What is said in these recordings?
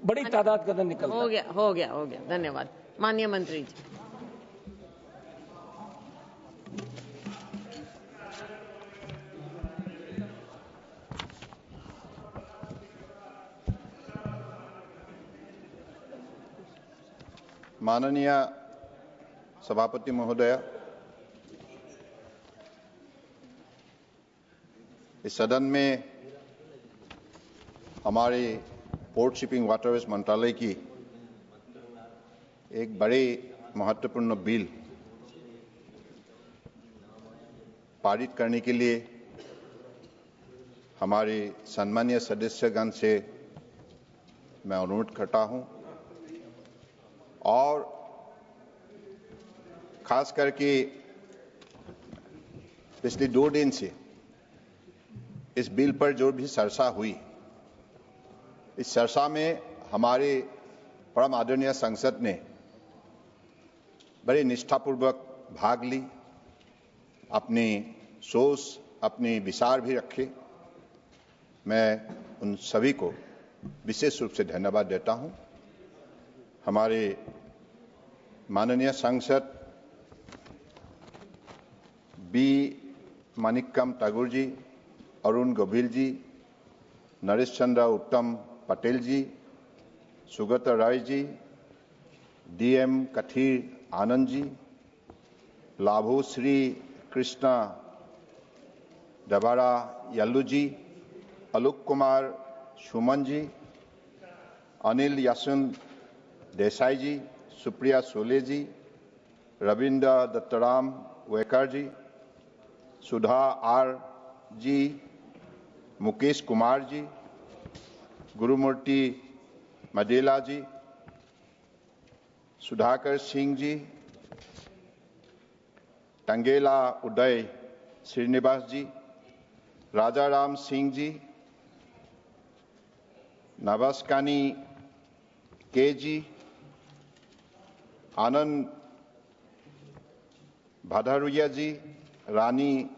बड़ी तादाद के अंदर निकलता। हो गया। धन्यवाद। माननीय मंत्री जी। माननीय सभापति महोदय, इस सदन में हमारे पोर्ट शिपिंग वाटरवेज मंत्रालय की एक बड़ी महत्वपूर्ण बिल पारित करने के लिए हमारे सम्मानीय सदस्यगण से मैं अनुरोध करता हूं और खास करके पिछले 2 दिन से इस बिल पर जो भी चर्चा हुई, इस चर्चा में हमारे परम आदरणीय संसद ने बड़े निष्ठापूर्वक भाग ली, अपनी सोच, अपने विचार भी रखे। मैं उन सभी को विशेष रूप से धन्यवाद देता हूं। हमारे माननीय सांसद बी मानिक्कम ठाकुर जी, अरुण गोविल जी, नरेश चंद्र उत्तम पटेल जी, सुगत राय जी, डीएम कथीर आनंद जी, लाभोश्री कृष्णा डबारा यल्लू जी, आलोक कुमार सुमन जी, अनिल यासन देसाई जी, सुप्रिया सोले जी, रविंद्र दत्तराम वेकर जी, सुधा आर जी, मुकेश कुमार जी, गुरुमूर्ति मडेला जी, सुधाकर सिंह जी, टंगेला उदय श्रीनिवास जी, राजाराम सिंह जी, नवास्कानी के जी, आनंद भादारुया जी, रानी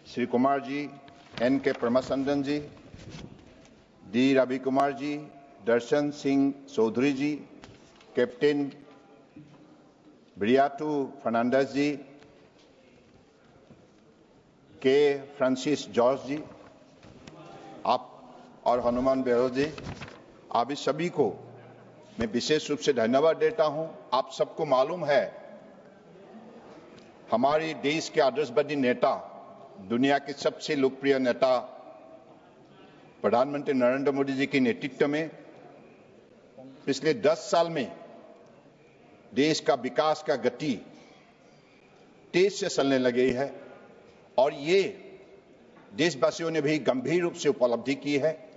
श्री कुमार जी, एन के प्रमाचंदन जी, डी रवि कुमार जी, दर्शन सिंह चौधरी जी, कैप्टन ब्रियाटू फर्नांडस जी, के फ्रांसिस जॉर्ज जी, आप और हनुमान बेरो जी, आप इस सभी को मैं विशेष रूप से धन्यवाद देता हूं। आप सबको मालूम है, हमारे देश के आदर्शवादी नेता, दुनिया के सबसे लोकप्रिय नेता प्रधानमंत्री नरेंद्र मोदी जी के नेतृत्व में पिछले 10 साल में देश का विकास का गति तेज से चलने लगी है और ये देशवासियों ने भी गंभीर रूप से उपलब्धि की है,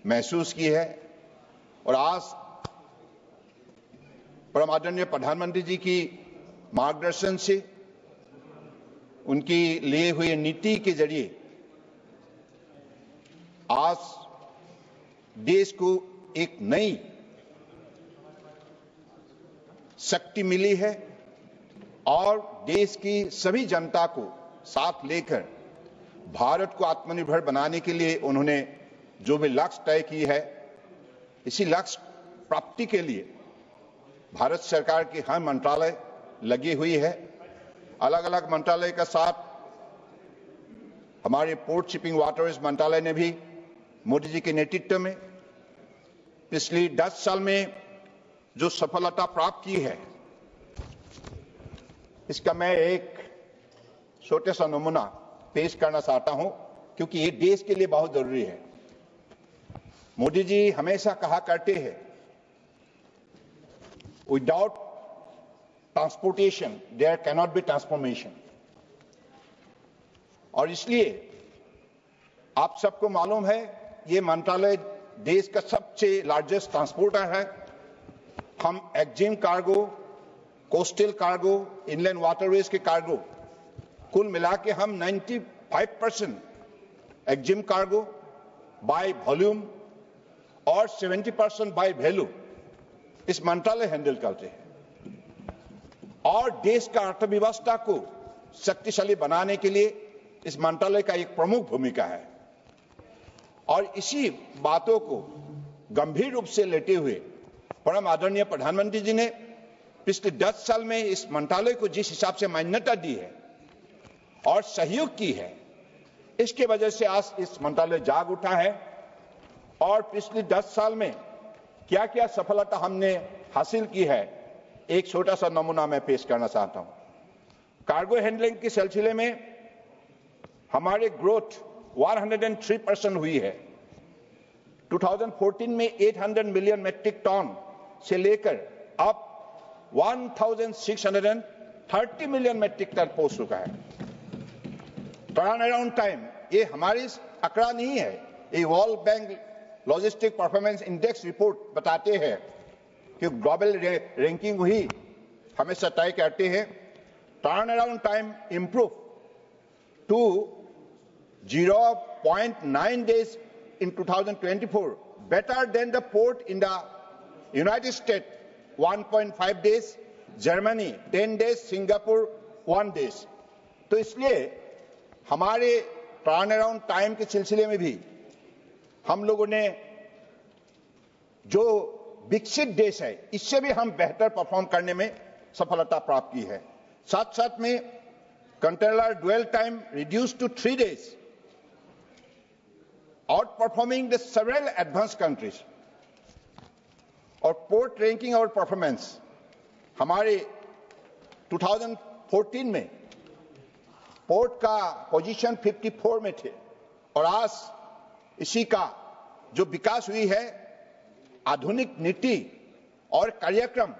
महसूस की है। और आज परम आदरणीय प्रधानमंत्री जी की मार्गदर्शन से, उनकी लिए हुए नीति के जरिए आज देश को एक नई शक्ति मिली है और देश की सभी जनता को साथ लेकर भारत को आत्मनिर्भर बनाने के लिए उन्होंने जो भी लक्ष्य तय की है, इसी लक्ष्य प्राप्ति के लिए भारत सरकार की हर मंत्रालय लगी हुई है। अलग अलग मंत्रालय के साथ हमारे पोर्ट शिपिंग वाटरवेज मंत्रालय ने भी मोदी जी के नेतृत्व में पिछले 10 साल में जो सफलता प्राप्त की है, इसका मैं एक छोटा सा नमूना पेश करना चाहता हूं, क्योंकि ये देश के लिए बहुत जरूरी है। मोदी जी हमेशा कहा करते हैं, without transportation there can not be transformation. और इसलिए आप सबको मालूम है, ये मंत्रालय देश का सबसे लार्जेस्ट ट्रांसपोर्टर है। हम EXIM cargo, coastal cargo, inland waterways के कार्गो कुल मिला के हम 95% एक्जिम कार्गो बाय वॉल्यूम और 70% बाय वैल्यू इस मंत्रालय हैंडल करते हैं। और देश का अर्थव्यवस्था को शक्तिशाली बनाने के लिए इस मंत्रालय का एक प्रमुख भूमिका है। और इसी बातों को गंभीर रूप से लेते हुए परम आदरणीय प्रधानमंत्री जी ने पिछले 10 साल में इस मंत्रालय को जिस हिसाब से मान्यता दी है और सहयोग की है, इसके वजह से आज इस मंत्रालय जाग उठा है। और पिछले 10 साल में क्या क्या सफलता हमने हासिल की है, एक छोटा सा नमूना मैं पेश करना चाहता हूं। कार्गो हैंडलिंग के सिलसिले में हमारे ग्रोथ 103% हुई है। 2014 में 800 मिलियन मेट्रिक टन से लेकर अब 1630 मिलियन मेट्रिक टन पहुंच चुका है। टर्न अराउंड टाइम, ये हमारी आंकड़ा नहीं है, ये world bank logistic performance index report बताते हैं कि ग्लोबल रैंकिंग हुई हमेशा तय करते हैं। Turn around time improve to 0.9 days in 2024, better than the port in the United States 1.5 days, Germany 10 days, Singapore 1 days। तो इसलिए हमारे टर्न अराउंड टाइम के सिलसिले में भी हम लोगों ने जो विकसित देश है इससे भी हम बेहतर परफॉर्म करने में सफलता प्राप्त की है। साथ साथ में container dwell time reduce to 3 days, outperforming the several advanced countries। और पोर्ट रैंकिंग और परफॉर्मेंस हमारे 2014 में पोर्ट का पोजीशन 54 में थे और आज इसी का जो विकास हुई है, आधुनिक नीति और कार्यक्रम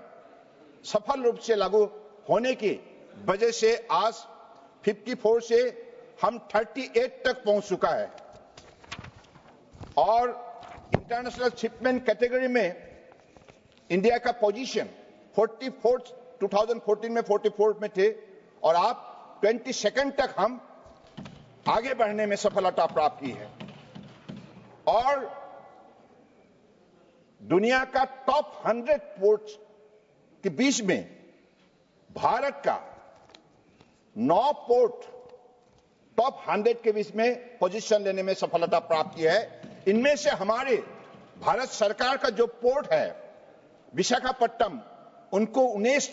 सफल रूप से लागू होने की वजह से आज 54 से हम 38 तक पहुंच चुका है। और इंटरनेशनल शिपमेंट कैटेगरी में इंडिया का पोजीशन 44 2014 में 44 में थे और आप 22nd तक हम आगे बढ़ने में सफलता प्राप्त की है। और दुनिया का टॉप 100 पोर्ट्स के बीच में भारत का 9 पोर्ट टॉप 100 के बीच में पोजीशन लेने में सफलता प्राप्त की है। इनमें से हमारे भारत सरकार का जो पोर्ट है विशाखापट्टनम, उनको 19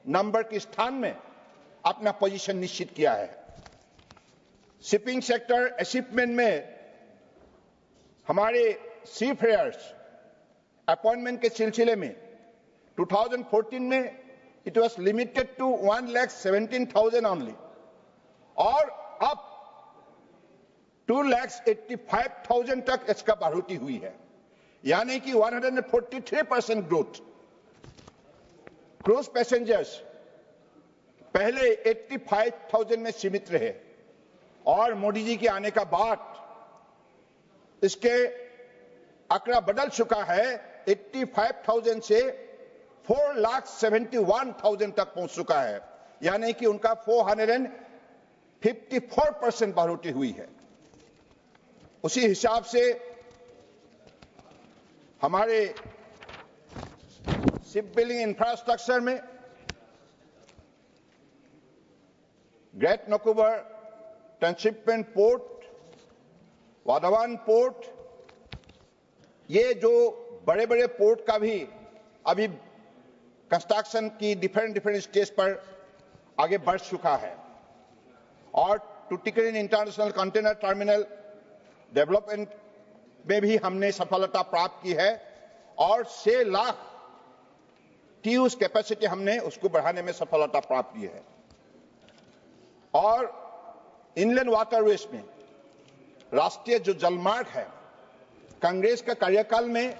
नंबर के स्थान में अपना पोजीशन निश्चित किया है। शिपिंग सेक्टर अचीवमेंट में हमारे सी फेयर्स अपॉइंटमेंट के सिलसिले में 2014 में it was limited to 1,17,000 only और अब 2,85,000 तक इसका बढ़ोतरी हुई है, यानी कि 143% ग्रोथ। क्रूज पैसेंजर्स पहले 85,000 में सीमित रहे और मोदी जी के आने का बाद इसके आंकड़ा बदल चुका है, 85,000 से 4,71,000 तक पहुंच चुका है, यानी कि उनका 454% बढ़ोतरी हुई है। उसी हिसाब से हमारे शिप बिल्डिंग इंफ्रास्ट्रक्चर में Great Nicobar transshipment port, Vadhavan port, ये जो बड़े बड़े पोर्ट का भी अभी कंस्ट्रक्शन की डिफरेंट स्टेज पर आगे बढ़ चुका है। और Tuticorin international container terminal development में भी हमने सफलता प्राप्त की है और 6 लाख TEUs कैपेसिटी हमने उसको बढ़ाने में सफलता प्राप्त की है। और इनलैंड वाटरवेज में राष्ट्रीय जो जलमार्ग है, कांग्रेस का कार्यकाल में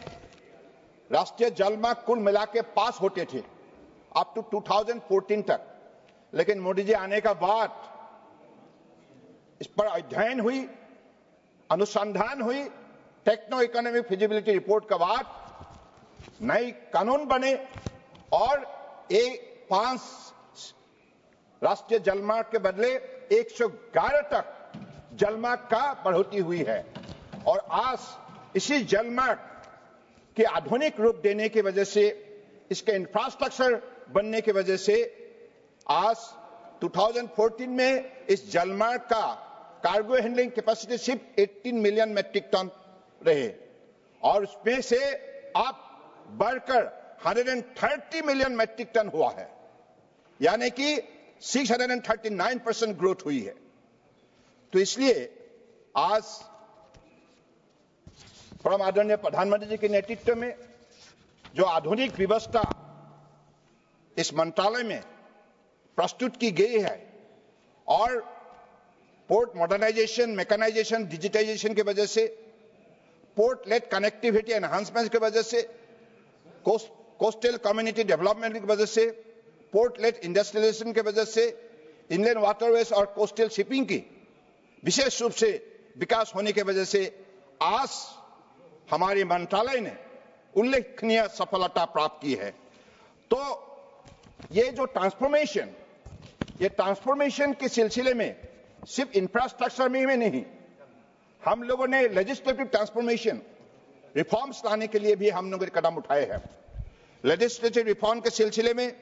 राष्ट्रीय जलमार्ग कुल मिला के पास होते थे अप टू 2014 तक, लेकिन मोदी जी आने का बाद इस पर अध्ययन हुई, अनुसंधान हुई, टेक्नो इकोनॉमिक फिजिबिलिटी रिपोर्ट के बाद नए कानून बने और 5 राष्ट्रीय जलमार्ग के बदले 111 तक जलमार्ग का बढ़ोतरी हुई है। और आज इसी जलमार्ग के आधुनिक रूप देने की वजह से, इसके इंफ्रास्ट्रक्चर बनने की वजह से आज 2014 में इस जलमार्ग का कार्गो हैंडलिंग कैपेसिटी सिर्फ 18 मिलियन मेट्रिक टन रहे और उसमें से अब बढ़कर 130 मिलियन मैट्रिक टन हुआ है, यानी कि 639% ग्रोथ हुई है। तो इसलिए आज परम आदरणीय प्रधानमंत्री जी के नेतृत्व में जो आधुनिक व्यवस्था इस मंत्रालय में प्रस्तुत की गई है और पोर्ट मॉडर्नाइजेशन, मैकेनाइजेशन, डिजिटाइजेशन की वजह से, पोर्ट लेड कनेक्टिविटी एनहांसमेंट की वजह से, कोस्टल कम्युनिटी डेवलपमेंट की वजह से, पोर्ट लेड इंडस्ट्रियलाइजेशन की वजह से, इनलैंड वाटरवेज और कोस्टल शिपिंग की विशेष रूप से विकास होने की वजह से आज हमारे मंत्रालय ने उल्लेखनीय सफलता प्राप्त की है। तो ये जो ट्रांसफॉर्मेशन के सिलसिले में सिर्फ इंफ्रास्ट्रक्चर में नहीं, हम लोगों ने लेजिस्लेटिव ट्रांसफॉर्मेशन रिफॉर्म्स लाने के लिए भी हम लोगों ने कदम उठाए हैं। लेजिस्लेटिव रिफॉर्म के सिलसिले में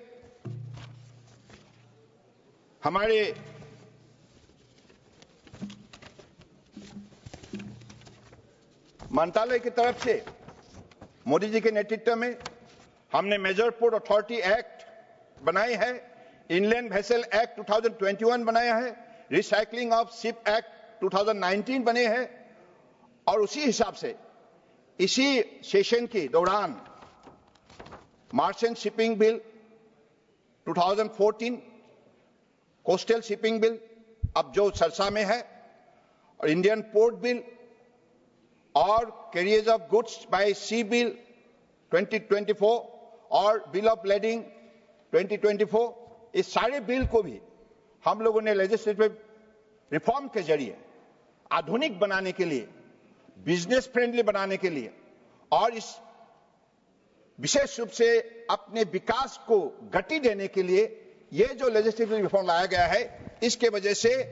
हमारे मंत्रालय की तरफ से मोदी जी के नेतृत्व में हमने मेजर पोर्ट अथॉरिटी एक्ट बनाए हैं, इनलैंड वेसल एक्ट 2021 बनाया है, रिसाइकलिंग ऑफ शिप एक्ट 2019 बने हैं और उसी हिसाब से इसी सेशन के दौरान merchant shipping bill 2014, coastal shipping bill अब जो चर्चा में है, और इंडियन पोर्ट बिल और carriers of goods by sea bill 2024 और बिल ऑफ लेडिंग 2024, इस सारे बिल को भी हम लोगों ने लेजिस्लेटिव रिफॉर्म के जरिए आधुनिक बनाने के लिए, बिजनेस फ्रेंडली बनाने के लिए और इस विशेष रूप से अपने विकास को गति देने के लिए ये जो लेजिस्लेटिव रिफॉर्म लाया गया है, इसके वजह से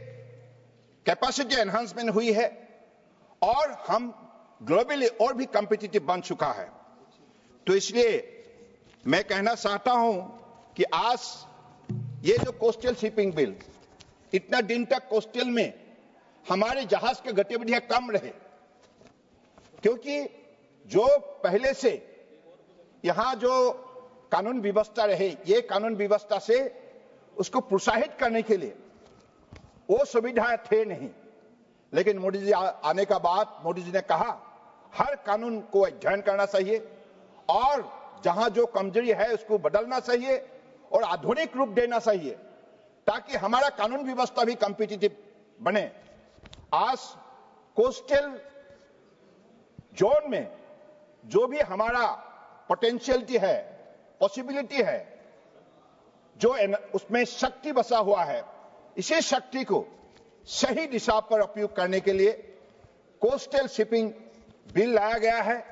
कैपेसिटी एनहांसमेंट हुई है और हम ग्लोबली और भी कॉम्पिटिटिव बन चुका है। तो इसलिए मैं कहना चाहता हूं कि आज ये जो कोस्टल शिपिंग बिल, इतना दिन तक कोस्टल में हमारे जहाज की गतिविधियां कम रहे, क्योंकि जो पहले से यहां जो कानून व्यवस्था रहे, ये कानून व्यवस्था से उसको प्रोत्साहित करने के लिए वो सुविधा थे नहीं। लेकिन मोदी जी आने का बाद मोदी जी ने कहा हर कानून को अध्ययन करना चाहिए और जहां जो कमजोरी है उसको बदलना चाहिए और आधुनिक रूप देना चाहिए ताकि हमारा कानून व्यवस्था भी कॉम्पिटिटिव बने। आज कोस्टल जोन में जो भी हमारा पोटेंशियलिटी है, पॉसिबिलिटी है, जो उसमें शक्ति बसा हुआ है, इसी शक्ति को सही दिशा पर उपयोग करने के लिए कोस्टल शिपिंग बिल लाया गया है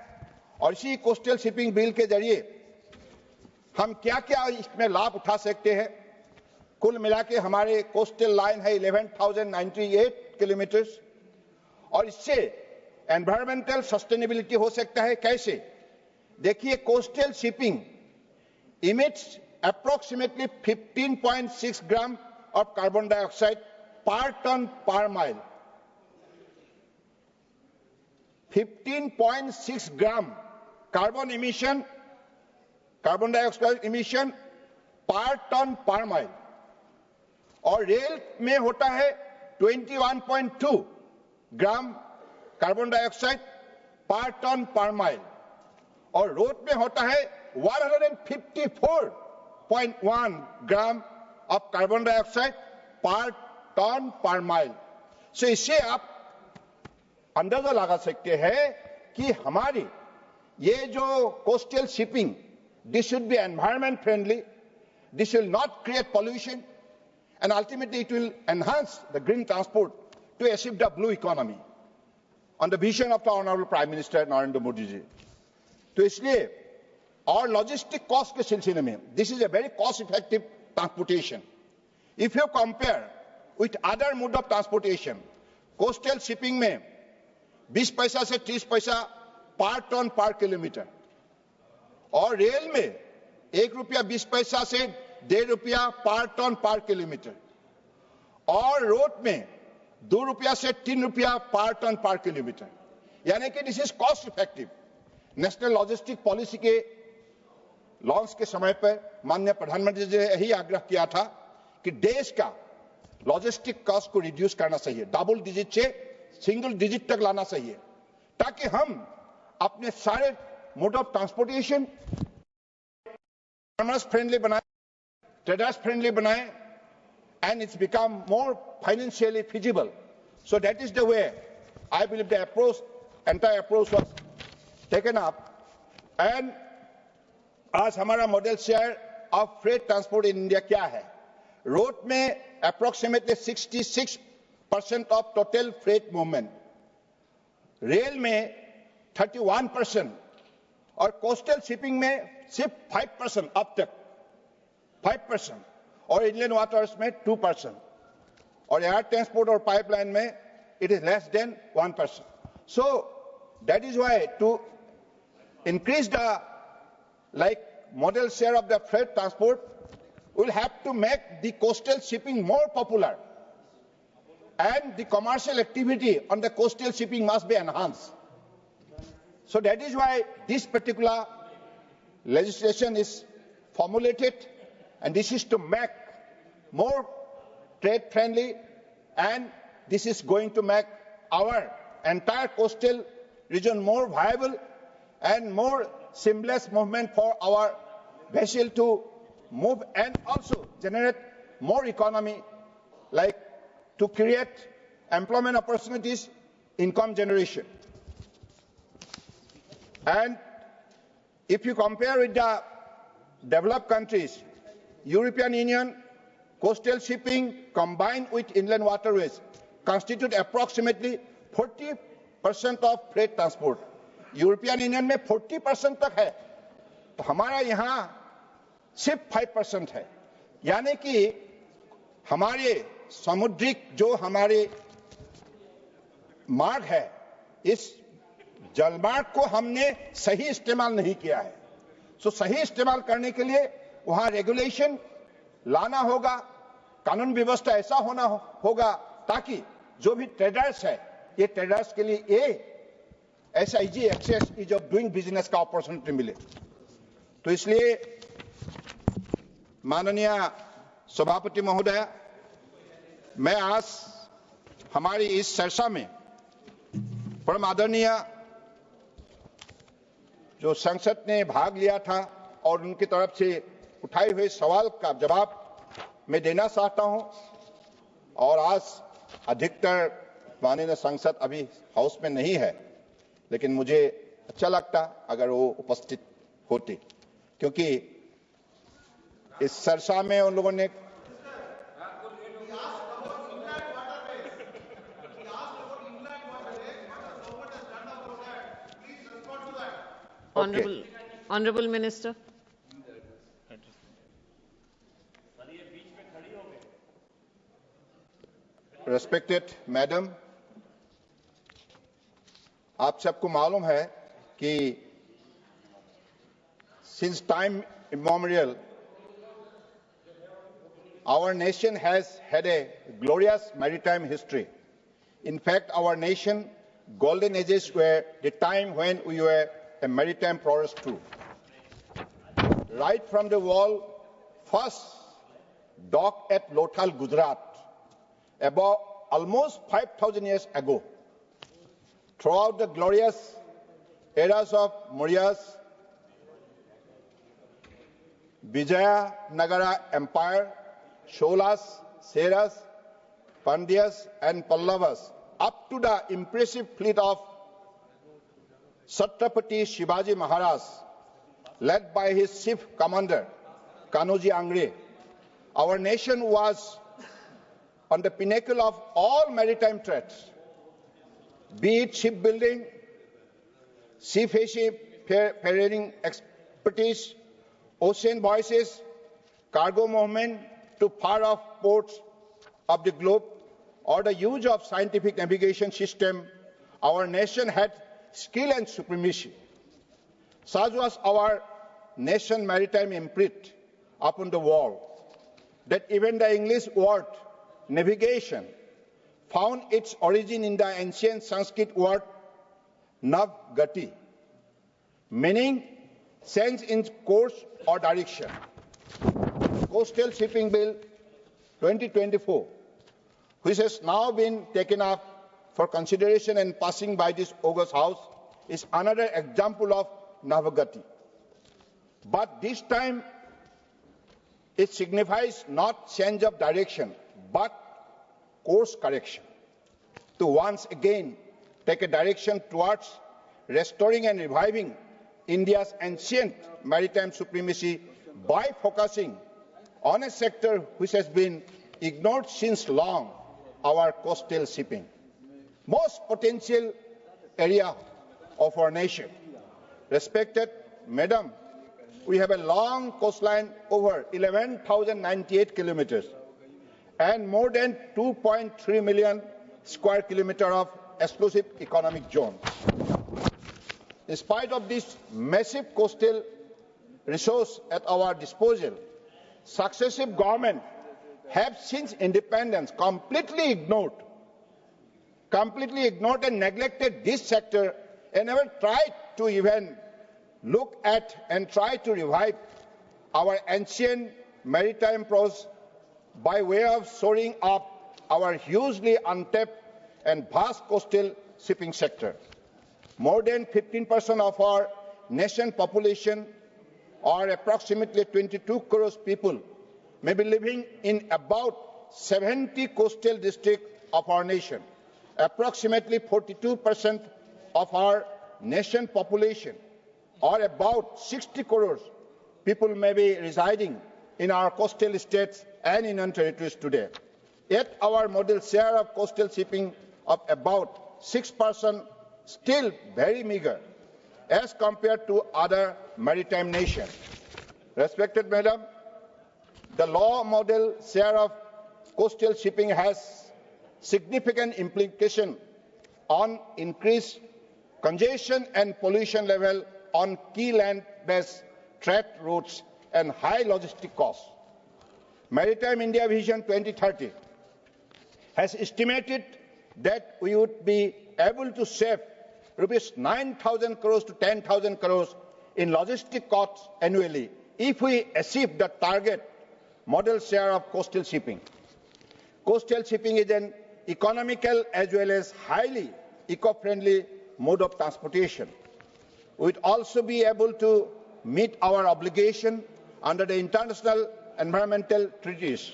और इसी कोस्टल शिपिंग बिल के जरिए हम क्या क्या इसमें लाभ उठा सकते हैं। कुल मिला के हमारे कोस्टल लाइन है 11,098 किलोमीटर और इससे एनवायरमेंटल सस्टेनेबिलिटी हो सकता है। कैसे? देखिए, coastal shipping emits approximately 15.6 gram of carbon dioxide per ton per mile. 15.6 gram carbon emission, carbon dioxide emission per ton per mile, और रेल में होता है 21.2 gram carbon dioxide per ton per mile और रोड में होता है 154.1 gram of carbon dioxide per ton per mile. So इससे आप अंदाजा लगा सकते हैं कि हमारी ये जो coastal shipping, this should be environment friendly, this will not create pollution, and ultimately it will enhance the green transport to achieve the blue economy on the vision of the Honorable Prime Minister Narendra Modi ji. तो इसलिए और logistic cost के सिलसिले में this is a very cost effective transportation. If you compare with other mode of transportation, coastal shipping में 20 पैसा से 30 पैसा पर टन पर किलोमीटर और रेल में 1 रुपया 20 पैसा से 1.5 रुपया पर टन पर किलोमीटर और रोड में 2 रुपया से 3 रुपया पर टन पर किलोमीटर, यानी कि this is cost effective national logistic policy के लॉन्च के समय पर माननीय प्रधानमंत्री जी ने यही आग्रह किया था कि देश का लॉजिस्टिक कॉस्ट को रिड्यूस करना चाहिए, डबल डिजिट से सिंगल डिजिट तक लाना चाहिए, ताकि हम अपने सारे mode of transportation farmers friendly बनाए, ट्रेडर्स फ्रेंडली बनाए, and it's become more financially feasible. So that is the way I believe the approach, entire approach was taken up. And आज हमारा model share of freight transport in India क्या है? Road में approximately 66% of total freight movement, rail में 31% और coastal shipping में सिर्फ 5% अब तक 5%, और इंडियन वाटर्स में 2%, और एयर ट्रांसपोर्ट और पाइपलाइन में it is less than 1%. So that is why to increase the model share of the freight transport, will have to make the coastal shipping more popular, and the commercial activity on the coastal shipping must be enhanced. So that is why this particular legislation is formulated, and this is to make more trade friendly, and this is going to make our entire coastal region more viable and more seamless movement for our vessel to move, and also generate more economy, like to create employment opportunities, income generation. And if you compare with the developed countries, European Union, coastal shipping combined with inland waterways constitute approximately 40% of freight transport. European union में 40% तक है, तो हमारा यहां सिर्फ 5% है. यानी कि हमारे समुद्रिक जो हमारे मार्ग है, इस जलमार्ग को हमने सही इस्तेमाल नहीं किया है. सो सही इस्तेमाल करने के लिए वहां रेगुलेशन लाना होगा, कानून व्यवस्था ऐसा होना होगा ताकि जो भी ट्रेडर्स है, ये ट्रेडर्स के लिए ये ऐसा easy access is of doing business का अपॉर्चुनिटी मिले. तो इसलिए माननीय सभापति महोदय, मैं आज हमारी इस चर्चा में परम आदरणीय जो संसद ने भाग लिया था और उनकी तरफ से उठाए हुए सवाल का जवाब मैं देना चाहता हूं. और आज अधिकतर माननीय सांसद अभी हाउस में नहीं है, लेकिन मुझे अच्छा लगता अगर वो उपस्थित होते, क्योंकि इस चर्चा में उन लोगों ने Honorable Minister. Respected Madam, आप सबको मालूम है कि since time immemorial our nation has had a glorious maritime history. In fact, our nation golden ages were the time when we were a maritime power too. Right from the world first docked at Lothal, Gujarat, about almost 5,000 years ago, throughout the glorious eras of Mauryas, Vijayanagara Empire, Cholas, Cheras, Pandyas, and Pallavas, up to the impressive fleet of Chhatrapati Shivaji Maharaj, led by his chief commander, Kanoji Angre. Our nation was on the pinnacle of all maritime trades, be it shipbuilding, seafaring expertise, ocean voyages, cargo movement to far-off ports of the globe, or the use of scientific navigation system. Our nation had skill and supremacy. Such was our nation maritime imprint upon the world, that even the English word navigation found its origin in the ancient Sanskrit word nav gati, meaning change in course or direction. Coastal Shipping Bill 2024, which has now been taken up for consideration and passing by this August House, is another example of Navagati. But this time, it signifies not change of direction, but course correction, to once again take a direction towards restoring and reviving India's ancient maritime supremacy by focusing on a sector which has been ignored since long, our coastal shipping. Most potential area of our nation. Respected Madam, we have a long coastline over 11,098 kilometers and more than 2.3 million square kilometers of exclusive economic zone. In spite of this massive coastal resource at our disposal, successive governments have since independence completely ignored and neglected this sector and never tried to even look at and try to revive our ancient maritime prowess by way of shoring up our hugely untapped and vast coastal shipping sector. More than 15% of our nation population, or approximately 22 crore people, may be living in about 70 coastal districts of our nation. Approximately 42% of our nation population, or about 60 crore people, may be residing in our coastal states and union territories today. Yet our model share of coastal shipping of about 6%, still very meager as compared to other maritime nations. Respected Madam, the law model share of coastal shipping has significant implication on increased congestion and pollution level on key land-based trade routes and high logistic costs. Maritime India Vision 2030 has estimated that we would be able to save rupees 9,000 crores to 10,000 crores in logistic costs annually if we achieve the target model share of coastal shipping. Coastal shipping is an economical as well as highly eco-friendly mode of transportation. We would also be able to meet our obligation under the international environmental treaties.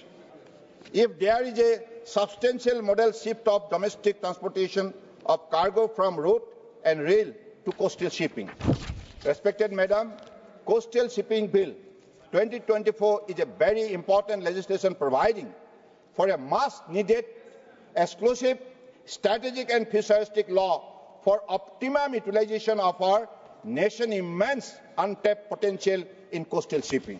If there is a substantial model shift of domestic transportation of cargo from road and rail to coastal shipping. Respected Madam, Coastal Shipping Bill 2024 is a very important legislation providing for a much-needed, exclusive, strategic and futuristic law for optimum utilization of our nation's immense untapped potential in coastal shipping.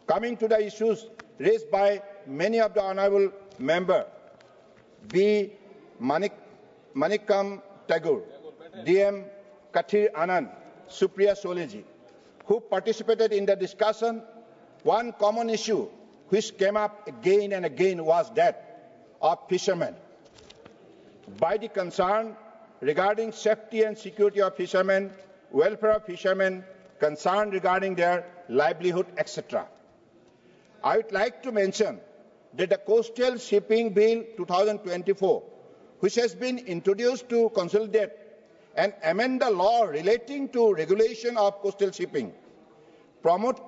Coming to the issues raised by many of the honourable members, B. Manikam Tagore, D.M. Kathir Anand, Supriya Soleji, who participated in the discussion, one common issue which came up again and again was that of fishermen. By the concern regarding safety and security of fishermen, welfare of fishermen, concern regarding their livelihood, etc. I would like to mention that the Coastal Shipping Bill 2024, which has been introduced to consolidate and amend the law relating to regulation of coastal shipping, promote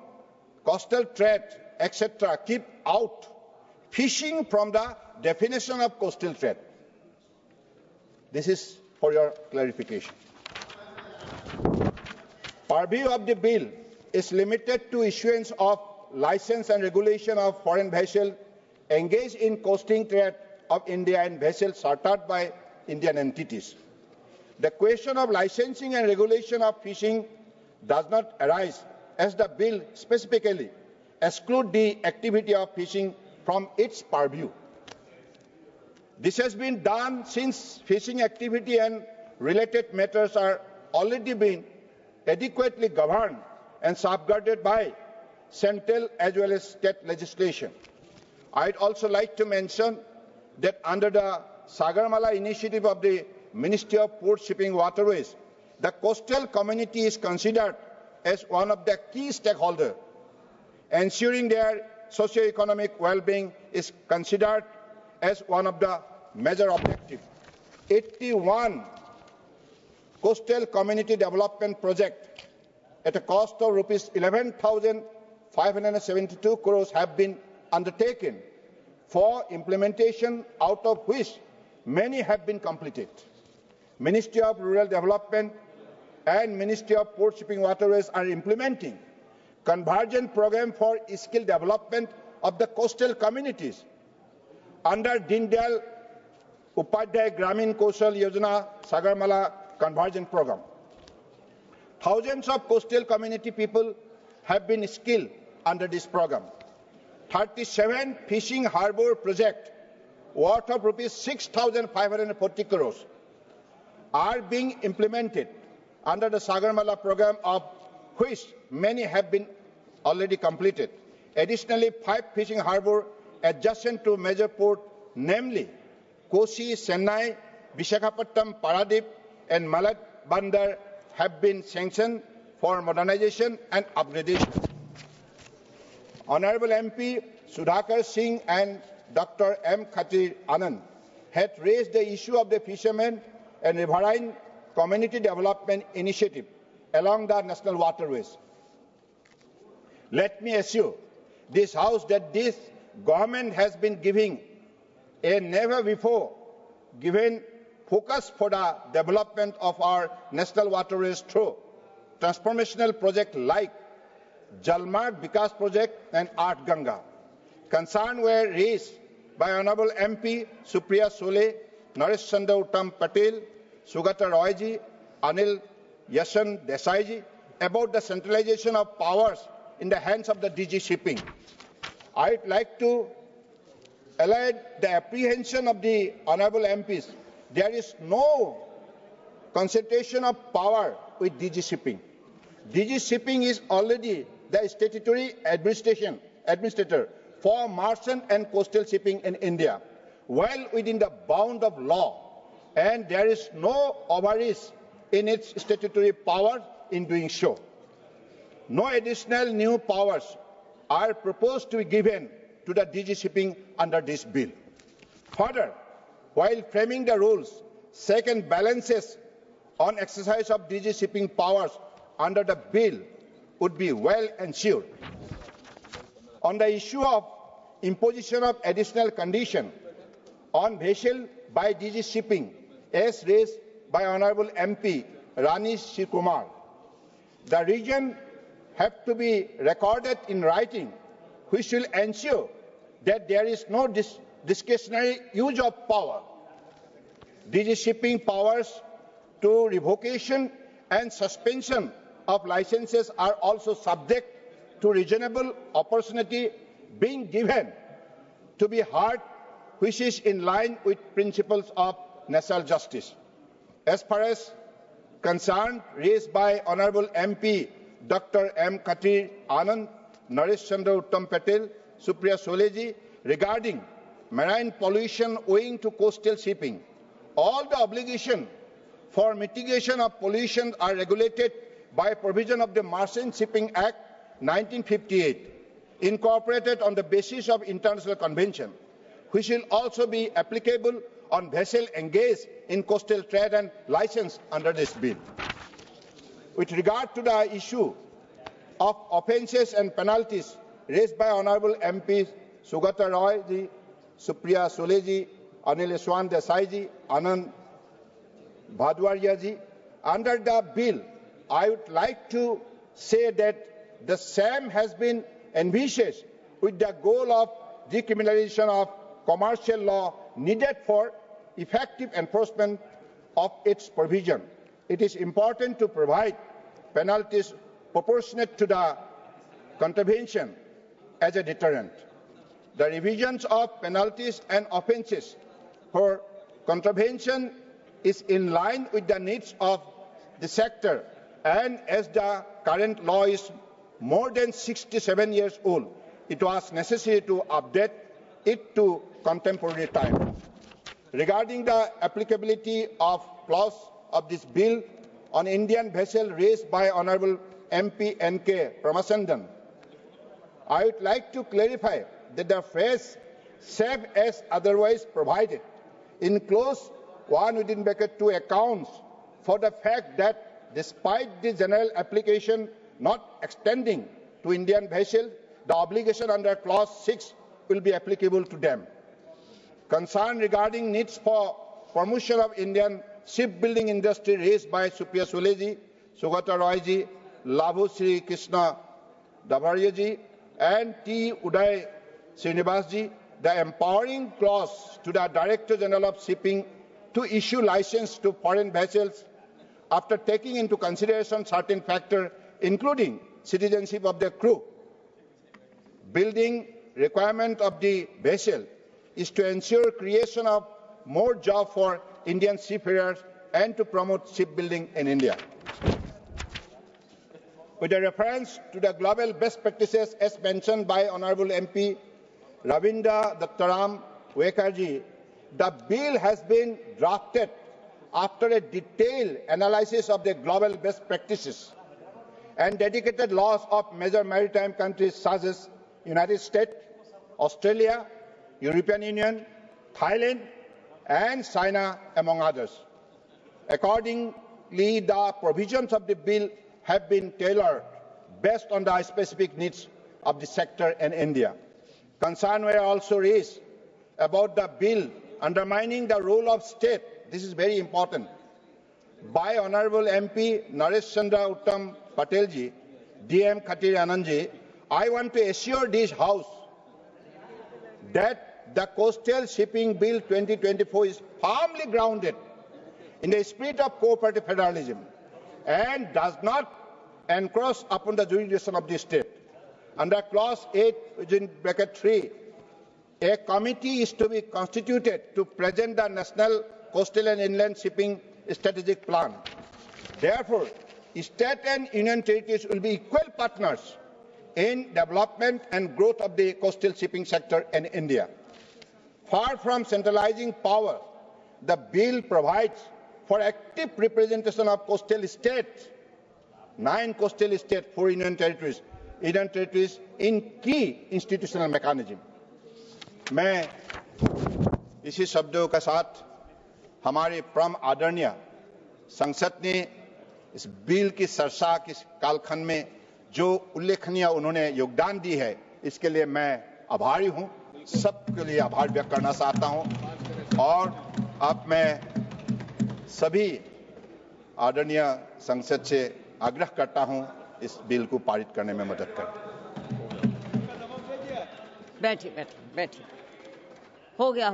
coastal trade, etc., keep out fishing from the definition of coastal trade. This is for your clarification. Purview of the bill is limited to issuance of license and regulation of foreign vessels engaged in coasting trade of India and vessels chartered by Indian entities. The question of licensing and regulation of fishing does not arise, as the bill specifically excludes the activity of fishing from its purview. This has been done since fishing activity and related matters are already being adequately governed and safeguarded by central as well as state legislation. I'd also like to mention that under the Sagarmala initiative of the Ministry of Port Shipping Waterways, The coastal community is considered as one of the key stakeholders. Ensuring their socio-economic well-being is considered as one of the major objectives. 81 coastal community development projects at a cost of rupees 11,572 crores have been undertaken for implementation, out of which many have been completed. Ministry of Rural Development and Ministry of Port Shipping Waterways are implementing convergent program for skill development of the coastal communities under Deen Dayal Upadhyay Gramin Kaushal Yojana Sagarmala Convergent Program. Thousands of coastal community people have been skilled under this program. 37 fishing harbour projects worth of rupees 6,540 crores are being implemented under the Sagarmala program, of which many have been already completed. Additionally, 5 fishing harbours adjacent to major port, namely Kochi, Chennai, Visakhapatnam, Paradip and Malad Bandar, have been sanctioned for modernization and upgradation. Honorable MP Sudhakar Singh and Dr. M. Khatir Anand had raised the issue of the fishermen and riverine community development initiative along the national waterways. Let me assure this House that this government has been giving a never before given focus for the development of our national waterways through transformational projects like Jalmarg Vikas Project and Art Ganga. Concerns were raised by Honorable MP Supriya Sule, Naresh Chandra Uttam Patel, Sugata Roy ji, Anil Yashan Desai ji about the centralization of powers in the hands of the DG Shipping. I would like to allay the apprehension of the Honorable MPs. There is no concentration of power with DG Shipping. DG Shipping is already the statutory administrator for merchant and coastal shipping in India, well within the bound of law, and there is no overreach in its statutory power in doing so. No additional new powers are proposed to be given to the DG Shipping under this bill. Further, while framing the rules, checks and balances on exercise of DG Shipping powers under the bill would be well ensured. On the issue of imposition of additional condition on vessel by DG Shipping, as raised by Honorable MP Rani Shivkumar, the region have to be recorded in writing, which will ensure that there is no discretionary use of power. DG Shipping powers to revocation and suspension of licenses are also subject to reasonable opportunity being given to be heard, which is in line with principles of national justice. As far as concern raised by Honorable MP Dr. M. Khatir Anand, Naresh Chandra Uttam Patel, Supriya Sule ji, regarding marine pollution owing to coastal shipping, all the obligations for mitigation of pollution are regulated by provision of the Merchant Shipping Act 1958, incorporated on the basis of international convention, which will also be applicable on vessels engaged in coastal trade and licensed under this bill. With regard to the issue of offences and penalties raised by Honorable MPs Sugata Roy ji, Supriya Sule ji, Anil Yaswan Desai ji, Anand Bhadwaria ji, under the bill, I would like to say that the same has been envisaged with the goal of decriminalization of commercial law needed for effective enforcement of its provision. It is important to provide penalties proportionate to the contravention as a deterrent. The revisions of penalties and offences for contravention is in line with the needs of the sector, and as the current law is more than 67 years old, it was necessary to update it to contemporary time. Regarding the applicability of clause of this bill on Indian vessel raised by Honorable MP N.K. Pramasandan, I would like to clarify that the phrase "save as otherwise provided" in clause 1(2) accounts for the fact that despite the general application not extending to Indian vessels, the obligation under clause 6 will be applicable to them. Concern regarding needs for promotion of Indian shipbuilding industry raised by Supriya Sule ji, Sugata Roy ji, Labhu Sri Krishna Dabariya ji, and T. Uday Srinivas ji, the empowering clause to the Director General of Shipping to issue license to foreign vessels after taking into consideration certain factors, including citizenship of the crew, building requirement of the vessel, is to ensure creation of more jobs for Indian seafarers and to promote shipbuilding in India. With a reference to the global best practices as mentioned by Honorable MP Ravindra Dattaram Wekarji, the bill has been drafted after a detailed analysis of the global best practices and dedicated laws of major maritime countries such as United States, Australia, European Union, Thailand, and China, among others. Accordingly, the provisions of the bill have been tailored based on the specific needs of the sector in India. Concerns were also raised about the bill undermining the role of state. This is very important. By Honorable MP Naresh Chandra Uttam Patel ji, DM Khatiri Anand ji, I want to assure this House that the Coastal Shipping Bill 2024 is firmly grounded in the spirit of cooperative federalism and does not encroach upon the jurisdiction of the state. Under clause 8(3), a committee is to be constituted to present the National Coastal and Inland Shipping Strategic Plan. Therefore, state and union territories will be equal partners in development and growth of the coastal shipping sector in India. Far from centralizing power, the bill provides for active representation of coastal states, 9 coastal states, 4 union territories in key institutional mechanism. मैं इसी शब्दों के साथ हमारे परम आदरणीय संसद ने इस बिल की चर्चा के कालखंड में जो उल्लेखनीय उन्होंने योगदान दी है, इसके लिए मैं आभारी हूं, सबके लिए आभार व्यक्त करना चाहता हूं और अब मैं सभी आदरणीय संसद से आग्रह करता हूं इस बिल को पारित करने में मदद करें। बैठिए, हो गया।